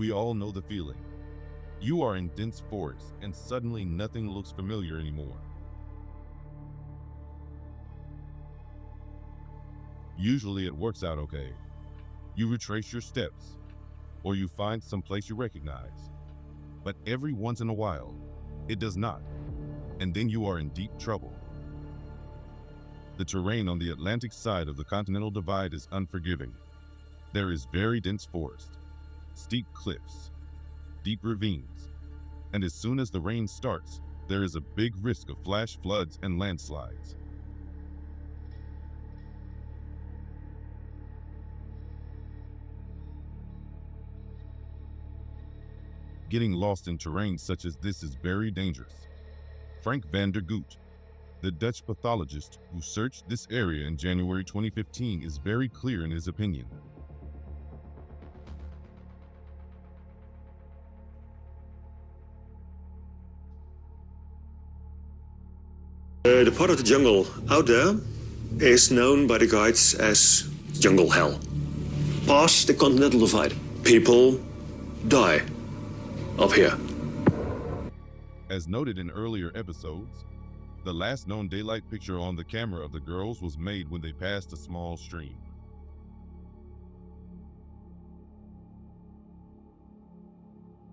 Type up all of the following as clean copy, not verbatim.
We all know the feeling. You are in dense forest and suddenly nothing looks familiar anymore. Usually it works out okay. You retrace your steps, or you find some place you recognize. But every once in a while, it does not, and then you are in deep trouble. The terrain on the Atlantic side of the Continental Divide is unforgiving. There is very dense forest, steep cliffs, deep ravines, and as soon as the rain starts, there is a big risk of flash floods and landslides. Getting lost in terrain such as this is very dangerous. Frank van der Goot, the Dutch pathologist who searched this area in January 2015, is very clear in his opinion. The part of the jungle out there is known by the guides as jungle hell. Past the Continental Divide, people die up here. As noted in earlier episodes, the last known daylight picture on the camera of the girls was made when they passed a small stream.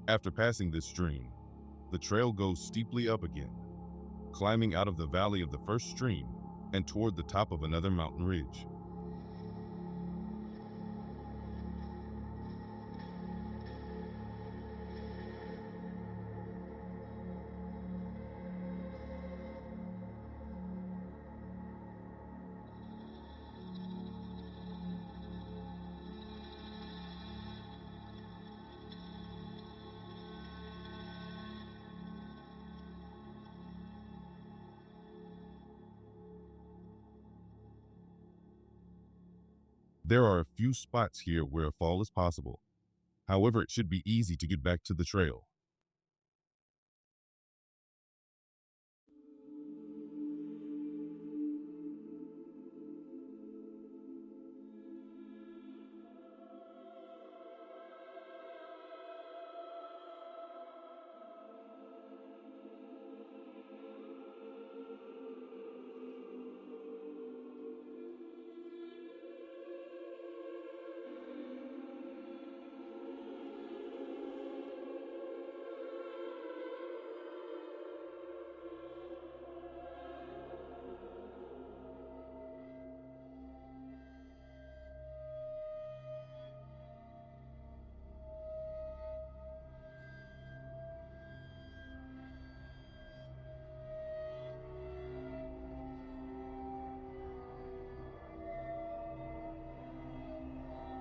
After passing this stream, the trail goes steeply up again, climbing out of the valley of the first stream and toward the top of another mountain ridge. There are a few spots here where a fall is possible. However, it should be easy to get back to the trail.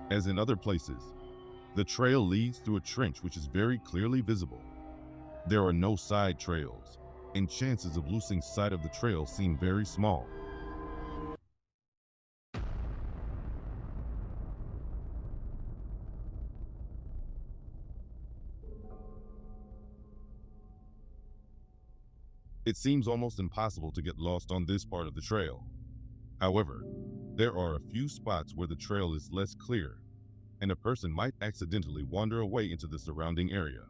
As in other places, the trail leads through a trench which is very clearly visible. There are no side trails, and chances of losing sight of the trail seem very small. It seems almost impossible to get lost on this part of the trail. However, there are a few spots where the trail is less clear, and a person might accidentally wander away into the surrounding area.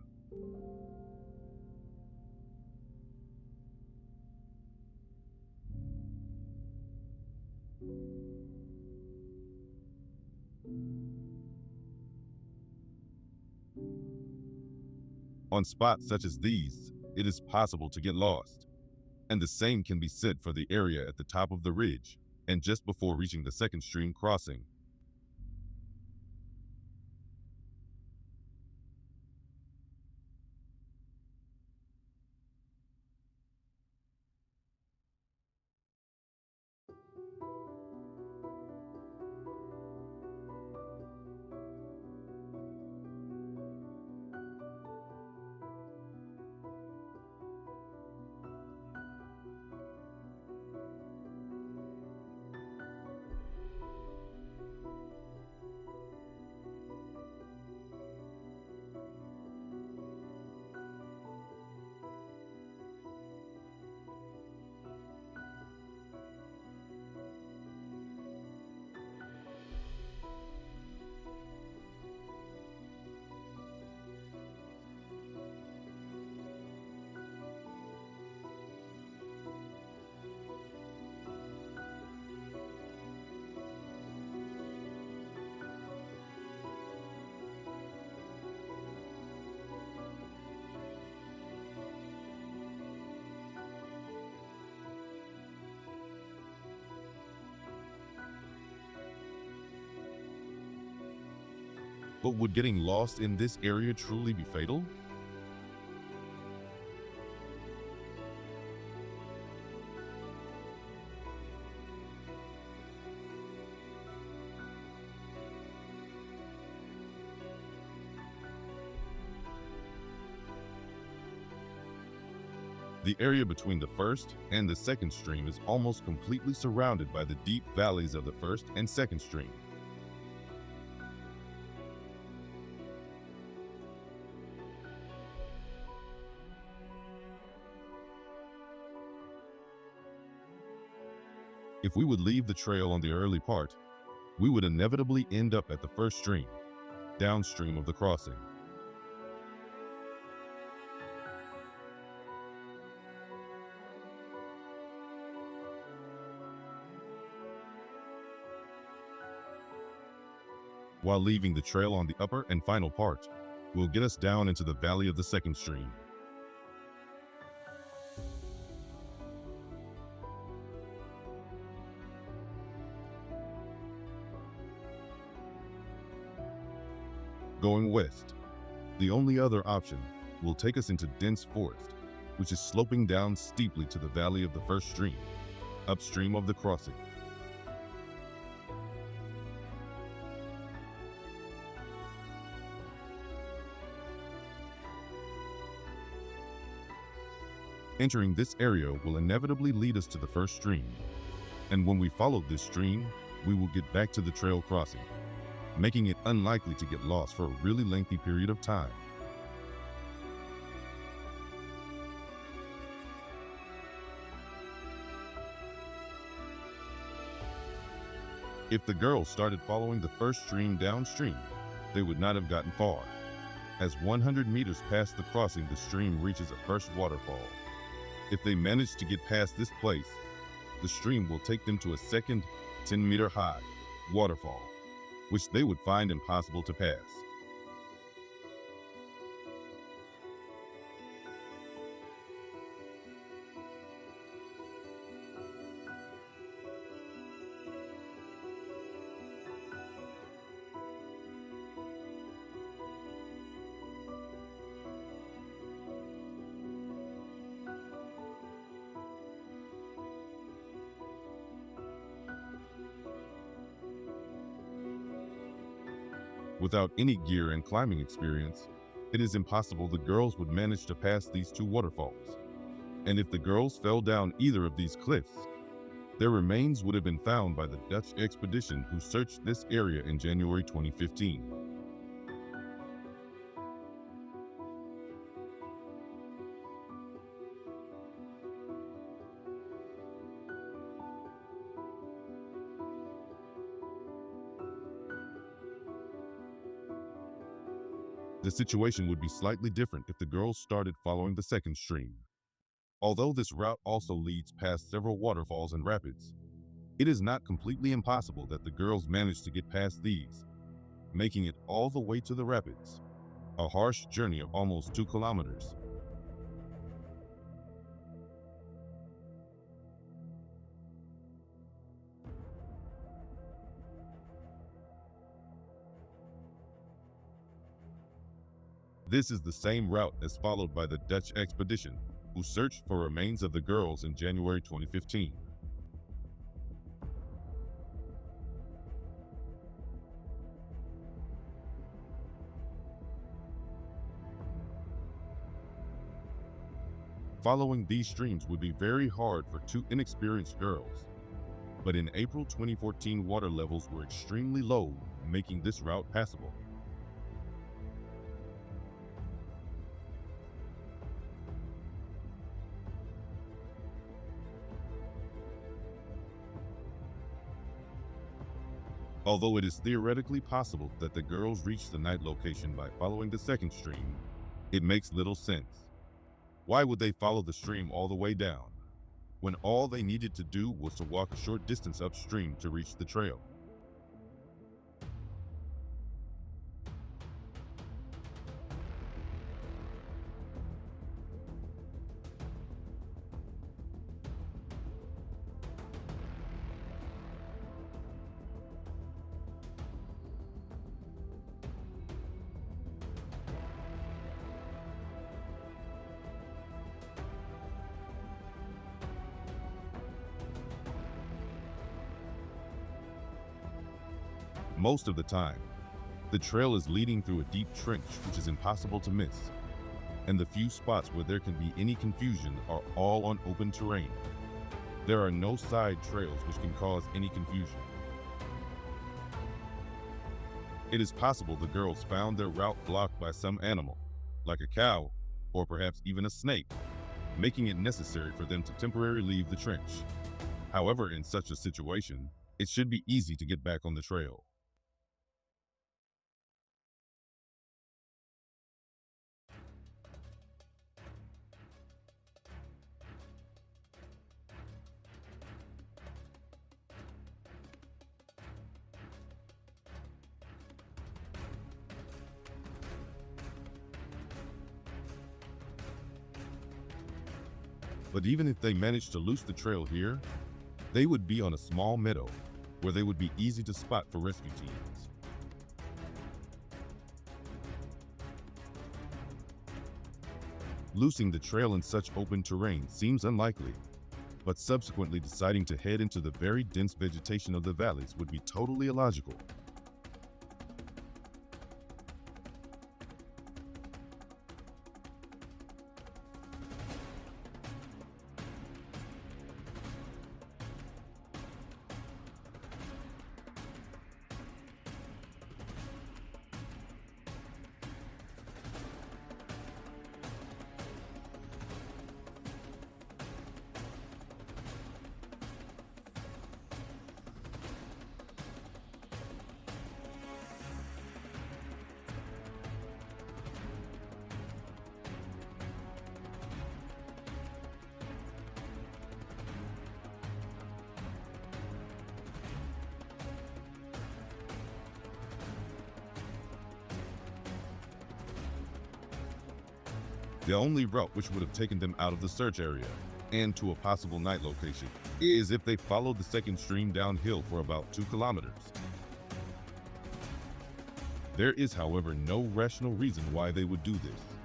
On spots such as these, it is possible to get lost, and the same can be said for the area at the top of the ridge and just before reaching the second stream crossing. But would getting lost in this area truly be fatal? The area between the first and the second stream is almost completely surrounded by the deep valleys of the first and second stream. If we would leave the trail on the early part, we would inevitably end up at the first stream, downstream of the crossing. While leaving the trail on the upper and final part will get us down into the valley of the second stream. Going west, the only other option will take us into dense forest, which is sloping down steeply to the valley of the first stream, upstream of the crossing. Entering this area will inevitably lead us to the first stream, and when we follow this stream, we will get back to the trail crossing, making it unlikely to get lost for a really lengthy period of time. If the girls started following the first stream downstream, they would not have gotten far. As 100 meters past the crossing, the stream reaches a first waterfall. If they manage to get past this place, the stream will take them to a second 10-meter high waterfall, which they would find impossible to pass. Without any gear and climbing experience, it is impossible the girls would manage to pass these two waterfalls. And if the girls fell down either of these cliffs, their remains would have been found by the Dutch expedition who searched this area in January 2015. The situation would be slightly different if the girls started following the second stream. Although this route also leads past several waterfalls and rapids, it is not completely impossible that the girls managed to get past these, making it all the way to the rapids, a harsh journey of almost 2 kilometers. This is the same route as followed by the Dutch expedition, who searched for remains of the girls in January 2015. Following these streams would be very hard for 2 inexperienced girls, but in April 2014 water levels were extremely low, making this route passable. Although it is theoretically possible that the girls reached the night location by following the second stream, it makes little sense. Why would they follow the stream all the way down, when all they needed to do was to walk a short distance upstream to reach the trail? Most of the time, the trail is leading through a deep trench which is impossible to miss, and the few spots where there can be any confusion are all on open terrain. There are no side trails which can cause any confusion. It is possible the girls found their route blocked by some animal, like a cow, or perhaps even a snake, making it necessary for them to temporarily leave the trench. However, in such a situation, it should be easy to get back on the trail. But even if they managed to loose the trail here, they would be on a small meadow where they would be easy to spot for rescue teams. Loosing the trail in such open terrain seems unlikely, but subsequently deciding to head into the very dense vegetation of the valleys would be totally illogical. The only route which would have taken them out of the search area and to a possible night location is if they followed the second stream downhill for about 2 kilometers. There is, however, no rational reason why they would do this.